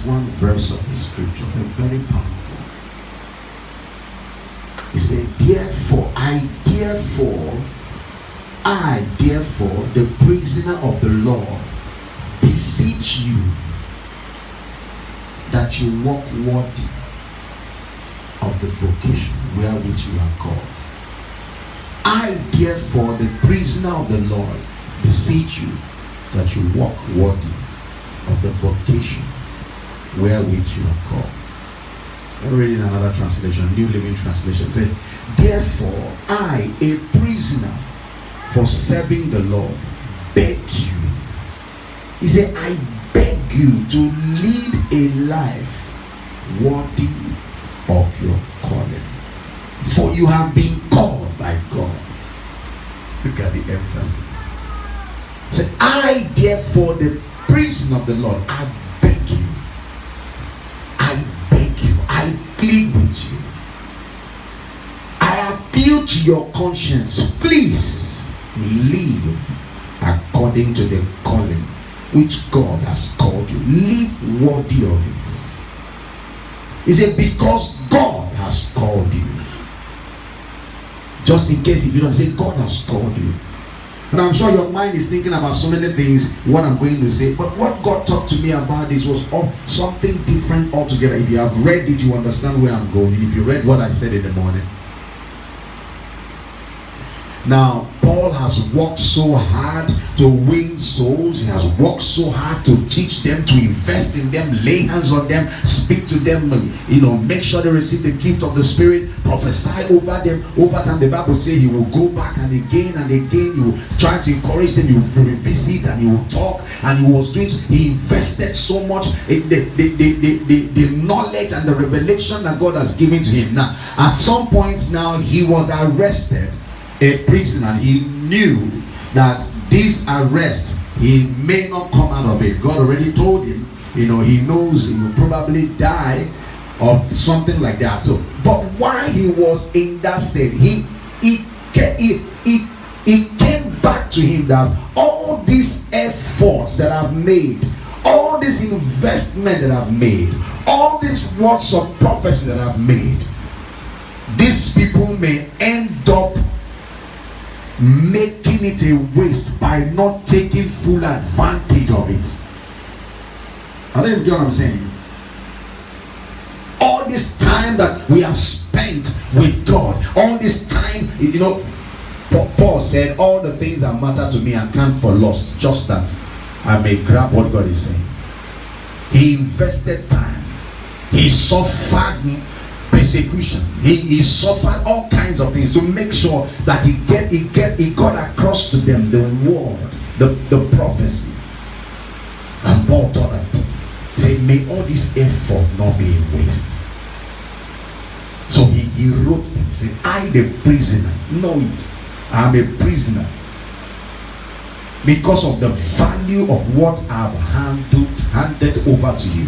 one verse of the scripture, but very powerful. He said, I therefore, the prisoner of the Lord, beseech you that you walk worthy of the vocation wherewith you are called. I therefore, the prisoner of the Lord, beseech you that you walk worthy of the vocation wherewith you are called. I'm reading another translation, New Living Translation. Say, therefore, I, a prisoner for serving the Lord, beg you. He said, I beg you to lead a life worthy of your calling. For you have been called by God. Look at the emphasis. Say, I therefore, the prisoner of the Lord, I beg you. I beg you. I plead with you. I appeal to your conscience. Please live according to the calling which God has called you. Live worthy of it. He said, because God has called you. Just in case if you don't say, God has called you. And I'm sure your mind is thinking about so many things, what I'm going to say. But what God talked to me about this was something different altogether. If you have read it, you understand where I'm going. If you read what I said in the morning. Now, Paul has worked so hard to win souls. He has worked so hard to teach them, to invest in them, lay hands on them, speak to them, make sure they receive the gift of the Spirit, prophesy over them. Over time, the Bible says he will go back and again, he will try to encourage them, he will revisit and he will talk, and he was doing, he invested so much in the knowledge and the revelation that God has given to him. Now, at some point now, he was arrested, a prisoner. He knew that this arrest, he may not come out of it. God already told him, he knows he will probably die of something like that. So, but while he was in that state, it came back to him that all these efforts that I've made, all this investment that I've made, all these words of prophecy that I've made, these people may end up making it a waste by not taking full advantage of it. I don't even get what I'm saying. All this time that we have spent with God, all this time, Paul said, all the things that matter to me I count for lost, just that I may grab what God is saying. He invested time. He suffered persecution. He suffered all kinds of things to make sure that he got across to them the word, the prophecy. And Paul taught that. He said, may all this effort not be in waste. So he wrote them. He said, I the prisoner, know it, I'm a prisoner because of the value of what I've handed over to you.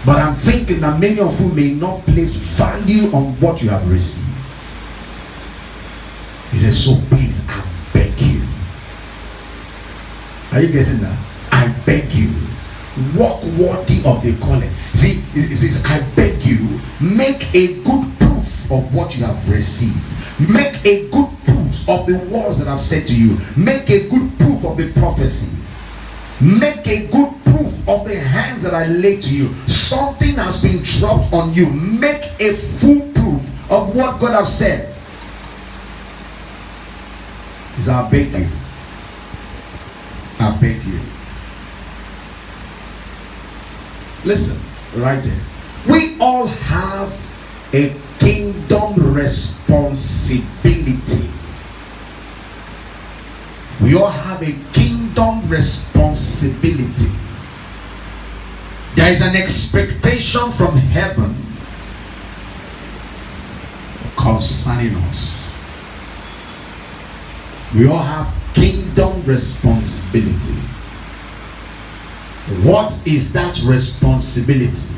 But I'm thinking that many of you may not place value on what you have received. He says, so please, I beg you. Are you getting that? I beg you. Walk worthy of the calling. See, it says, I beg you, make a good proof of what you have received. Make a good proof of the words that I've said to you. Make a good proof of the prophecies. Make a good proof of the hands that I laid to you. Something has been dropped on you. Make a full proof of what God has said. He said, I beg you. I beg you. Listen, right there. We all have a kingdom responsibility. We all have a kingdom responsibility. There is an expectation from heaven concerning us. We all have kingdom responsibility. What is that responsibility?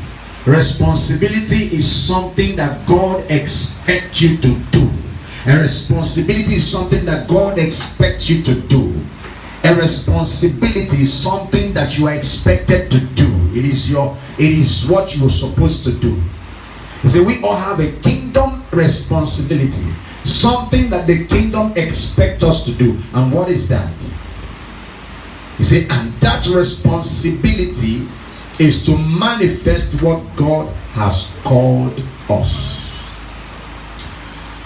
Responsibility is something that God expects you to do. A responsibility is something that God expects you to do. A responsibility is something that you are expected to do. It is what you're supposed to do. You see, we all have a kingdom responsibility, something that the kingdom expects us to do. And what is that? You see, and that responsibility is to manifest what God has called us.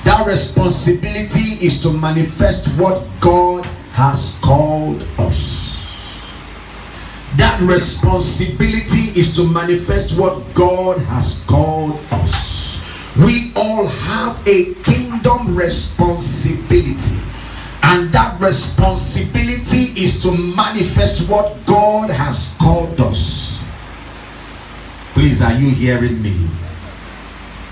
That responsibility is to manifest what God has called us. That responsibility is to manifest what God has called us. We all have a kingdom responsibility, and that responsibility is to manifest what God has called us. Please, are you hearing me?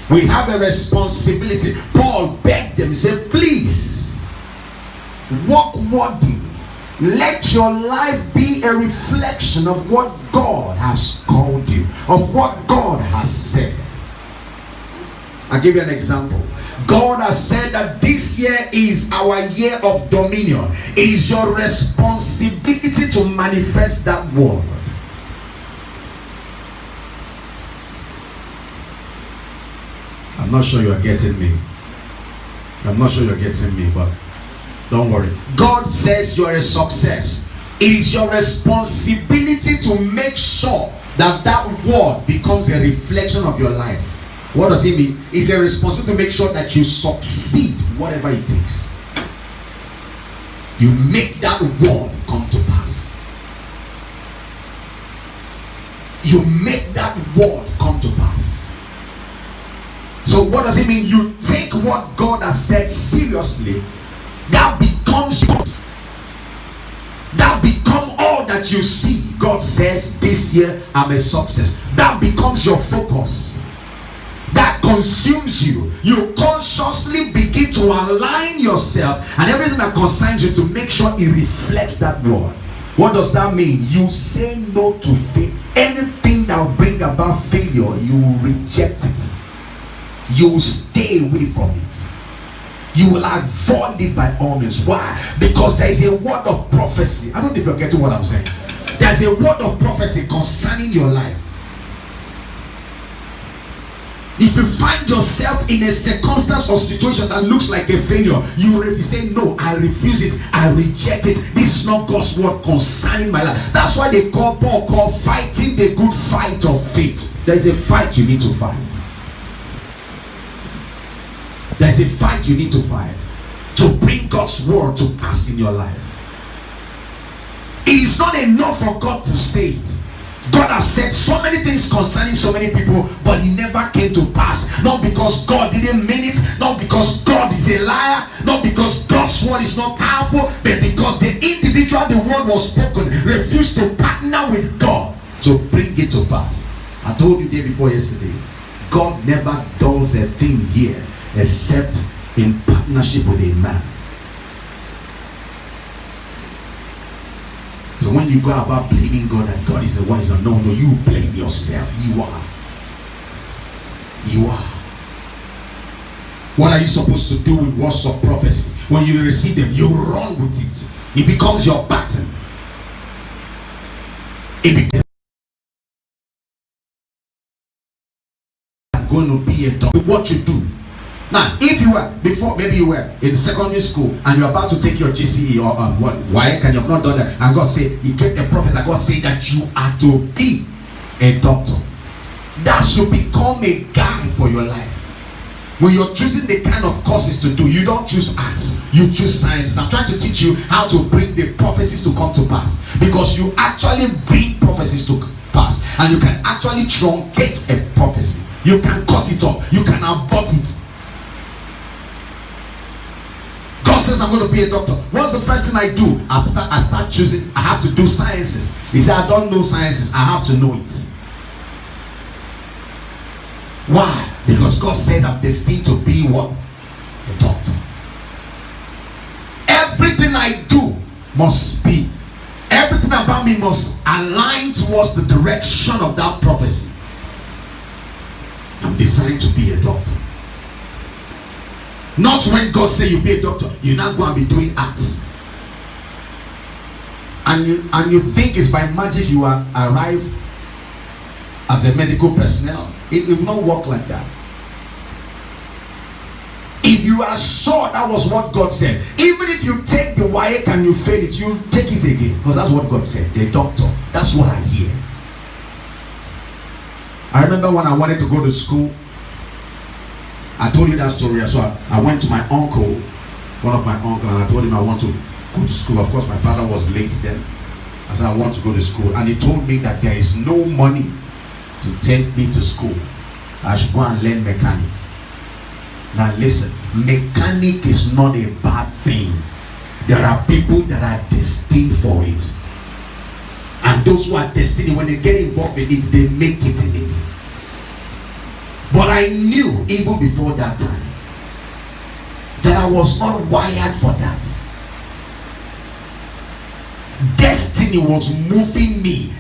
We have a responsibility. Paul begged them, he said, please walk worthy. Let your life be a reflection of what God has called you, of what God has said. I'll give you an example. God has said that this year is our year of dominion. It is your responsibility to manifest that word. I'm not sure you are getting me. I'm not sure you're getting me, but don't worry. God says you are a success. It is your responsibility to make sure that that word becomes a reflection of your life. What does it mean? It's a responsibility to make sure that you succeed, whatever it takes. You make that word come to pass. You make that word come to pass. So what does it mean? You take what God has said seriously. That becomes yours. That becomes all that you see. God says, this year I'm a success. That becomes your focus. That consumes you. You consciously begin to align yourself and everything that concerns you to make sure it reflects that word. What does that mean? You say no to failure. Anything that will bring about failure, you will reject it. You will stay away from it. You will avoid it by all means. Why? Because there is a word of prophecy. I don't know if you're getting what I'm saying. There's a word of prophecy concerning your life. If you find yourself in a circumstance or situation that looks like a failure, you say, no, I refuse it, I reject it. This is not God's word concerning my life. That's why they call Paul fighting the good fight of faith. There's a fight you need to fight. There's a fight you need to fight to bring God's word to pass in your life. It is not enough for God to say it. God has said so many things concerning so many people, but it never came to pass. Not because God didn't mean it, not because God is a liar, not because God's word is not powerful, but because the individual the word was spoken refused to partner with God to bring it to pass. I told you day before yesterday, God never does a thing here except in partnership with a man. So when you go about blaming God that God is the one, no, you blame yourself. You are. What are you supposed to do with words of prophecy? When you receive them, you run with it. It becomes your pattern. It becomes going to be a doctor. What you do. Now, if you were before, maybe you were in secondary school and you're about to take your GCE or what? Why can you have not done that? And God said, you get a prophet, God said that you are to be a doctor. That should become a guide for your life. When you're choosing the kind of courses to do, you don't choose arts, you choose sciences. I'm trying to teach you how to bring the prophecies to come to pass, because you actually bring prophecies to pass, and you can actually truncate a prophecy. You can cut it off, you can abort it. God says I'm going to be a doctor. What's the first thing I do? After I start choosing, I have to do sciences. He said, I don't know sciences, I have to know it. Why? Because God said I'm destined to be what? A doctor. Everything I do must be, everything about me must align towards the direction of that prophecy. I'm designed to be a doctor. Not when God say you be a doctor, you're not going to be doing arts. And you think it's by magic you arrive as a medical personnel. It will not work like that. If you are sure that was what God said, even if you take the WAEC and you fail it, you take it again, because that's what God said. The doctor, that's what I hear. I remember when I wanted to go to school, I told you that story. So I went to my uncle, one of my uncles, and I told him I want to go to school. Of course, my father was late then. I said I want to go to school, and he told me that there is no money to take me to school. I should go and learn mechanic. Now listen, mechanic is not a bad thing. There are people that are destined for it. And those who are destined, when they get involved in it, they make it in it. But I knew even before that time that I was not wired for that. Destiny was moving me,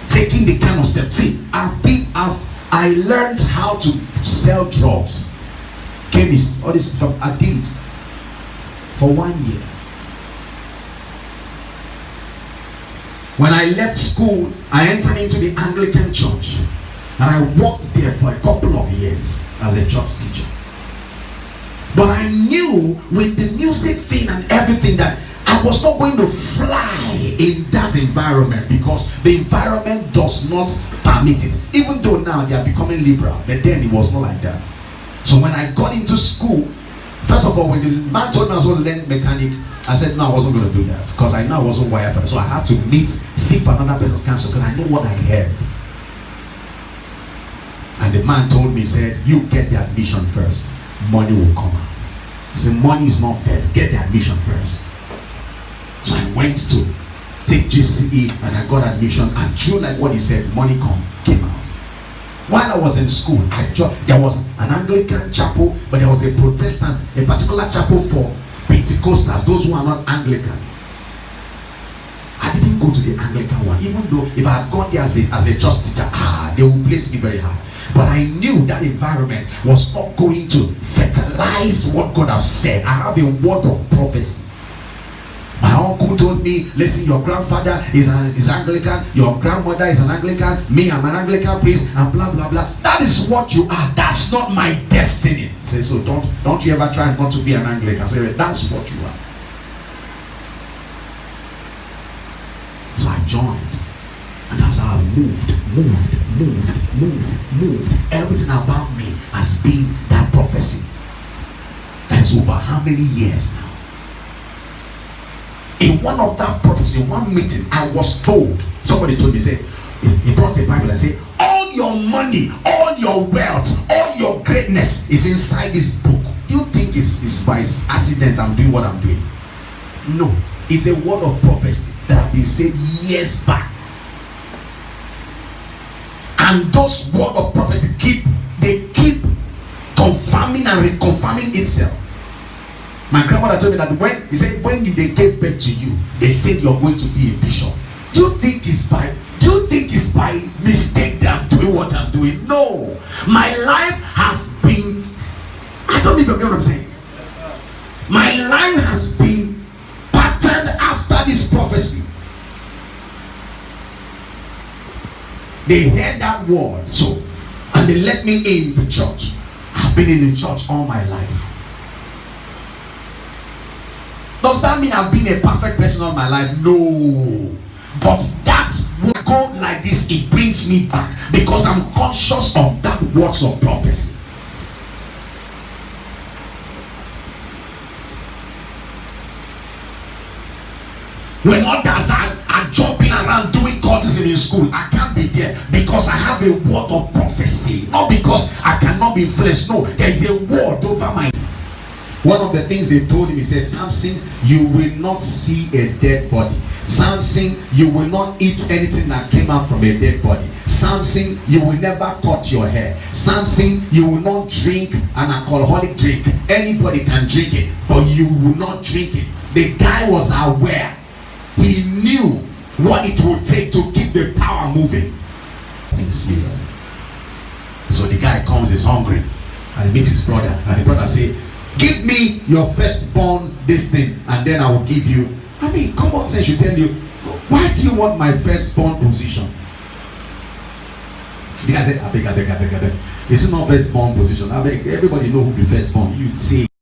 taking the kind of step. See, I learned how to sell drugs. Chemist, all this from I did it for 1 year. When I left school, I entered into the Anglican church, and I worked there for a couple of years as a church teacher. But I knew with the music thing and everything that I was not going to fly in that environment, because the environment does not permit it. Even though now they are becoming liberal, but then it was not like that. So when I got into school, first of all, when the man told me I was going to learn mechanic, I said no, I wasn't going to do that, because I know I wasn't wired for it. So I have to seek for another person's counsel, because I know what I heard. And the man told me, he said, you get the admission first, money will come out. He said, money is not first, get the admission first. So I went to take GCE and I got admission, and true like what he said, money came out. While I was in school, there was an Anglican chapel, but there was a Protestant, a particular chapel for Pentecostals, those who are not Anglican. I didn't go to the Anglican one, even though if I had gone there as a church teacher, they would place me very high. But I knew that environment was not going to fertilize what God has said. I have a word of prophecy. My uncle told me, listen, your grandfather is Anglican, your grandmother is an Anglican, me, I'm an Anglican priest, and blah blah blah. That is what you are. That's not my destiny. Say, so don't you ever try not to be an Anglican. Say, that's what you are. So I joined, and as I moved, everything about me has been that prophecy. That's over how many years now? In one of that prophecy, one meeting, I was told, somebody told me, say, he brought a Bible and said, all your money, all your wealth, all your greatness is inside this book. Do you think it's by accident I'm doing what I'm doing? No, it's a word of prophecy that have been said years back. And those word of prophecy keep confirming and reconfirming itself. My grandmother told me that when they gave birth to you, they said you're going to be a bishop. Do you think it's by mistake that I'm doing what I'm doing? No. My life has been, I don't even get what I'm saying. My life has been patterned after this prophecy. They heard that word, and they let me in the church. I've been in the church all my life. Does that mean I've been a perfect person all my life? No. But that's when I go like this, it brings me back, because I'm conscious of that words of prophecy. When others are jumping around doing courses in school, I can't be there, because I have a word of prophecy. Not because I cannot be influenced. No, there is a word over my head. One of the things they told him, he said, Samson, you will not see a dead body. Samson, you will not eat anything that came out from a dead body. Samson, you will never cut your hair. Samson, you will not drink an alcoholic drink. Anybody can drink it, but you will not drink it. The guy was aware. He knew what it would take to keep the power moving. Nothing serious. So the guy comes, he's hungry, and he meets his brother, and the brother say, give me your firstborn this thing, and then I will give you. I mean, common sense should tell you, why do you want my firstborn position? The guy said, I beg. This is not firstborn position. I beg. Everybody know who the firstborn. You say